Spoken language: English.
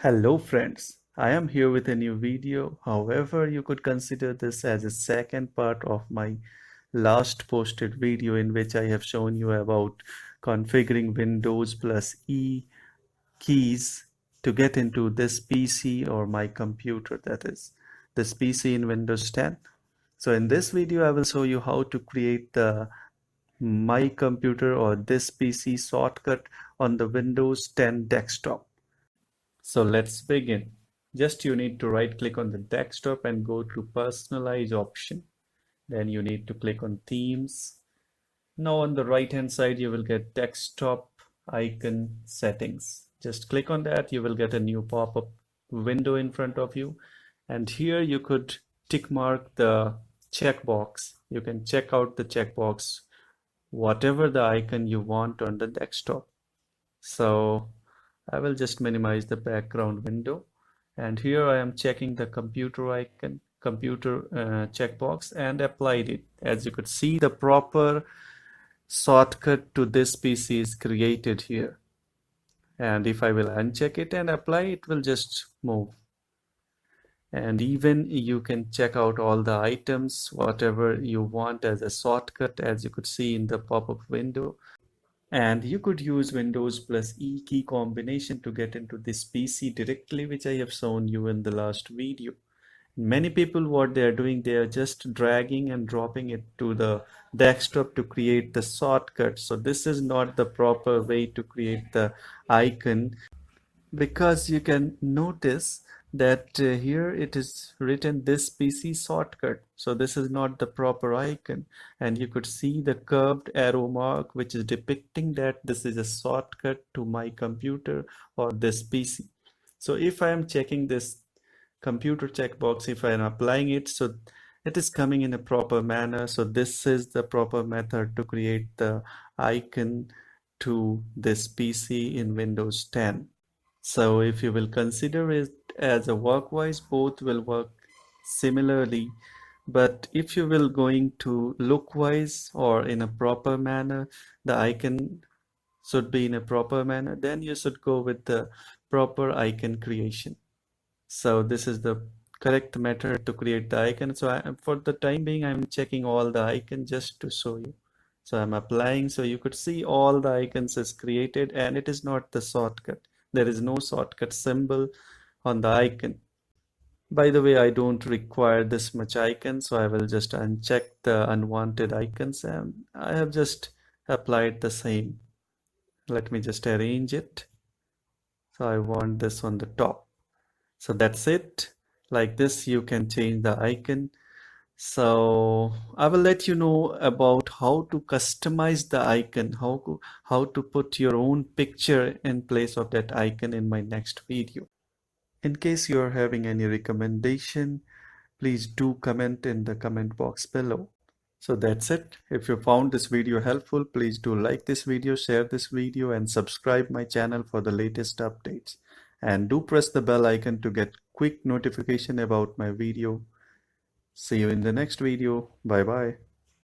Hello friends, I am here with a new video. However, you could consider this as a second part of my last posted video in which I have shown you about configuring Windows plus E keys to get into this PC or my computer, that is this PC in Windows 10. So in this video, I will show you how to create the my computer or this PC shortcut on the Windows 10 desktop. So let's begin. Just you need to right click on the desktop and go to personalize option. Then you need to click on themes. Now on the right hand side you will get desktop icon settings. Just click on that, you will get a new pop-up window in front of you, and here you could tick mark the checkbox. You can check out the checkbox whatever the icon you want on the desktop. So I will just minimize the background window, and here I am checking the computer icon, computer checkbox, and applied it. As you could see, the proper shortcut to this PC is created here. And if I will uncheck it and apply, it will just move. And even you can check out all the items, whatever you want as a shortcut, as you could see in the pop-up window. And you could use Windows plus E key combination to get into this PC directly, which I have shown you in the last video. Many people, what they are doing, they are just dragging and dropping it to the desktop to create the shortcut. So this is not the proper way to create the icon, because you can notice that here it is written this PC shortcut. So this is not the proper icon, and you could see the curved arrow mark which is depicting that this is a shortcut to my computer or this PC. So if I am checking this computer checkbox, if I am applying it, so it is coming in a proper manner. So this is the proper method to create the icon to this PC in Windows 10. So if you will consider it as a work-wise, both will work similarly. But if you will going to look-wise or in a proper manner, the icon should be in a proper manner, then you should go with the proper icon creation. So this is the correct method to create the icon. So for the time being, I'm checking all the icons just to show you. So I'm applying, so you could see all the icons is created, and it is not the shortcut. There is no shortcut symbol on the icon. By the way, I don't require this much icon, so I will just uncheck the unwanted icons, and I have just applied the same. Let me just arrange it. So I want this on the top. So that's it. Like this, you can change the icon. So I will let you know about how to customize the icon, how to put your own picture in place of that icon in my next video. In case you are having any recommendation, please do comment in the comment box below. So that's it. If you found this video helpful, please do like this video, share this video, and subscribe my channel for the latest updates. And do press the bell icon to get quick notification about my video. See you in the next video. Bye bye.